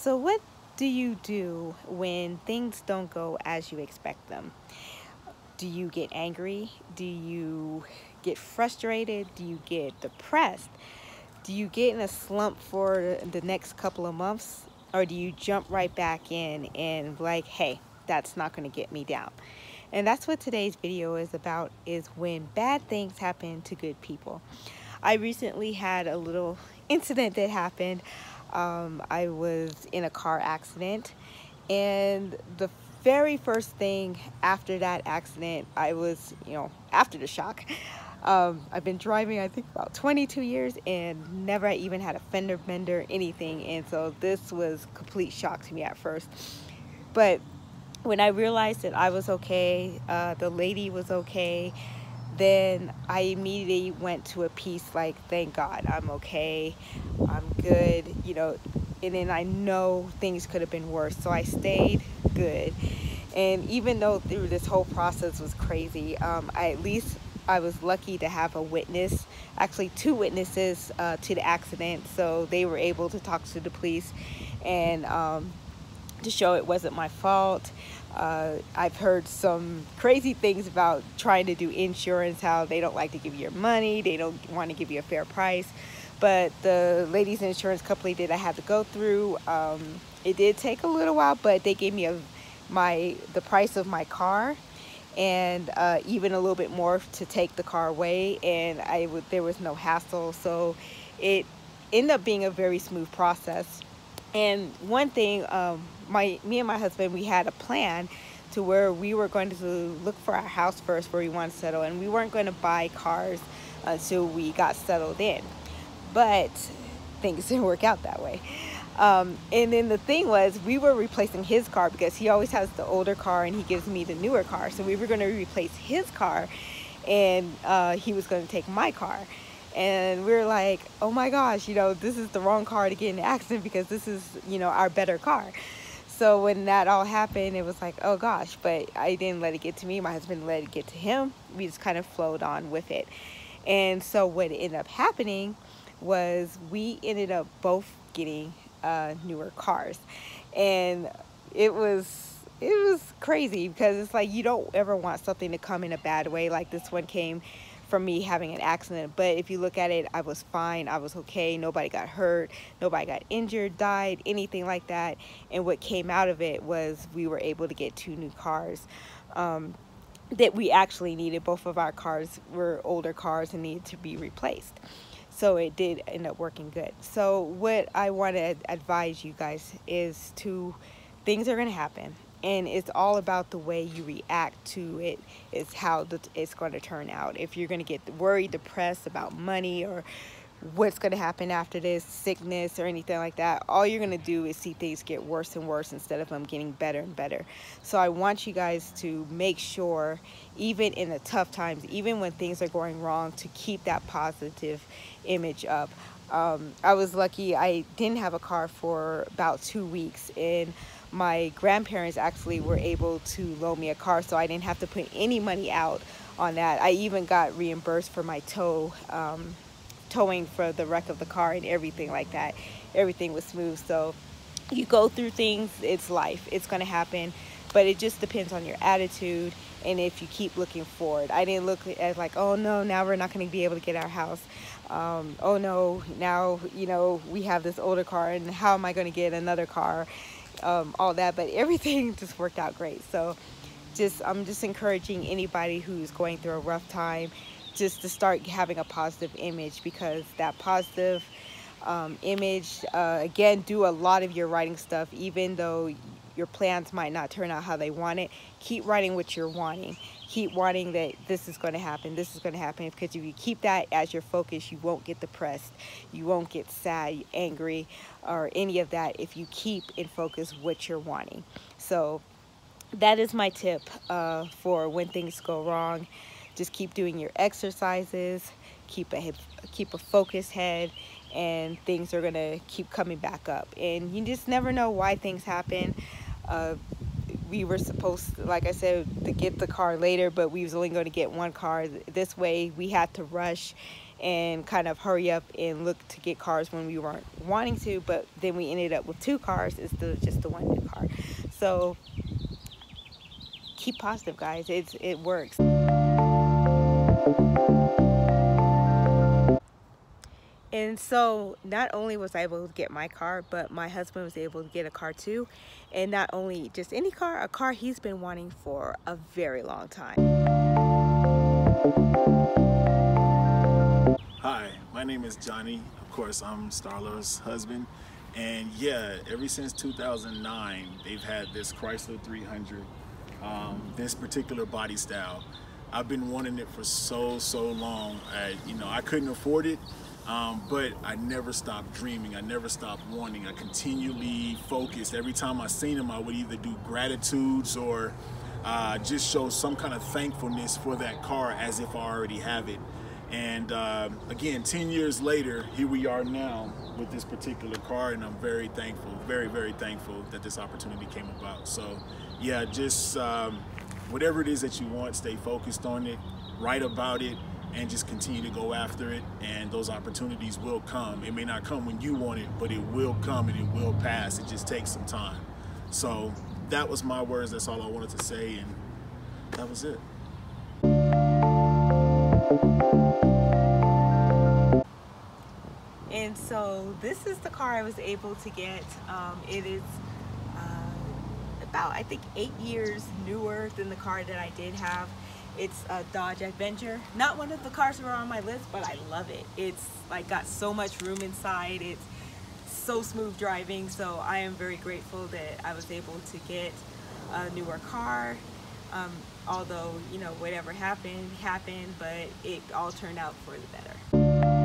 So, what do you do when things don't go as you expect them? Do you get angry? Do you get frustrated? Do you get depressed? Do you get in a slump for the next couple of months? Or do you jump right back in and like, hey, that's not going to get me down? And that's what today's video is about, is when bad things happen to good people. I recently had a little incident that happened. I was in a car accident, and the very first thing after that accident, I was, after the shock. I've been driving, I think, about 22 years and never even had a fender bender, anything. And so this was complete shock to me at first. But when I realized that I was okay, the lady was okay, then I immediately went to a peace, like, thank God, I'm okay, I'm good, and then I know things could have been worse, so I stayed good. And even though through this whole process was crazy, I was lucky to have a witness, actually two witnesses to the accident, so they were able to talk to the police and to show it wasn't my fault. I've heard some crazy things about trying to do insurance, how they don't like to give you your money, they don't want to give you a fair price. But the ladies' insurance company that I had to go through, it did take a little while, but they gave me the price of my car, and even a little bit more to take the car away, and there was no hassle, so it ended up being a very smooth process. And one thing, me and my husband, we had a plan to where we were going to look for our house first where we want to settle, and we weren't going to buy cars until we got settled in. But things didn't work out that way. And then the thing was, we were replacing his car because he always has the older car and he gives me the newer car. So we were going to replace his car, and he was going to take my car. And we were like, oh my gosh, this is the wrong car to get in an accident because this is, our better car. So when that all happened, it was like, oh gosh, but I didn't let it get to me. My husband let it get to him. We just kind of flowed on with it. And so what ended up happening was we ended up both getting newer cars. And it was crazy because it's like, you don't ever want something to come in a bad way. Like this one came from me having an accident, but if you look at it, I was fine, I was okay, nobody got hurt, nobody got injured, died, anything like that. And what came out of it was we were able to get two new cars that we actually needed. Both of our cars were older cars and needed to be replaced, so it did end up working good. So what I want to advise you guys is things are going to happen, and it's all about the way you react to it is how it's going to turn out. If you're going to get worried, depressed about money or what's going to happen after this, sickness or anything like that, all you're going to do is see things get worse and worse instead of them getting better and better. So I want you guys to make sure, even in the tough times, even when things are going wrong, to keep that positive image up. I was lucky. I didn't have a car for about 2 weeks, and my grandparents actually were able to loan me a car, so I didn't have to put any money out on that. I even got reimbursed for my towing for the wreck of the car and everything like that. Everything was smooth. So you go through things, it's life, it's going to happen, but it just depends on your attitude and if you keep looking forward. I didn't look at like, oh no, now we're not going to be able to get our house. Oh no, now we have this older car and how am I going to get another car? All that, but everything just worked out great. So I'm just encouraging anybody who's going through a rough time just to start having a positive image, because that positive image, again, do a lot of your writing stuff. Even though your plans might not turn out how they want it, keep writing what you're wanting. Keep wanting that this is going to happen, this is going to happen, because if you keep that as your focus, you won't get depressed, you won't get sad, angry, or any of that if you keep in focus what you're wanting. So that is my tip for when things go wrong. Just keep doing your exercises, keep a focused head, and things are gonna keep coming back up. And you just never know why things happen. We were supposed to, like I said, to get the car later, but we was only going to get one car. This way we had to rush and kind of hurry up and look to get cars when we weren't wanting to, but then we ended up with 2 cars instead of just the 1 new car. So keep positive, guys. It works. And so not only was I able to get my car, but my husband was able to get a car too. And not only just any car, a car he's been wanting for a very long time. Hi, my name is Johnny. Of course, I'm Starla's husband. And yeah, ever since 2009, they've had this Chrysler 300, this particular body style. I've been wanting it for so long. I couldn't afford it, but I never stopped dreaming. I never stopped wanting. I continually focused. Every time I seen them, I would either do gratitudes or just show some kind of thankfulness for that car as if I already have it. And again, 10 years later, here we are now with this particular car, and I'm very thankful, very thankful that this opportunity came about. So yeah, just whatever it is that you want, stay focused on it, write about it, and just continue to go after it, and those opportunities will come. It may not come when you want it, but it will come and it will pass. It just takes some time. So that was my words. That's all I wanted to say, and that was it. And so this is the car I was able to get. It is about, I think, 8 years newer than the car that I did have. It's a Dodge Adventure. Not one of the cars that were on my list, but I love it. It's like got so much room inside. It's so smooth driving. So I am very grateful that I was able to get a newer car. Although, you know, whatever happened, but it all turned out for the better.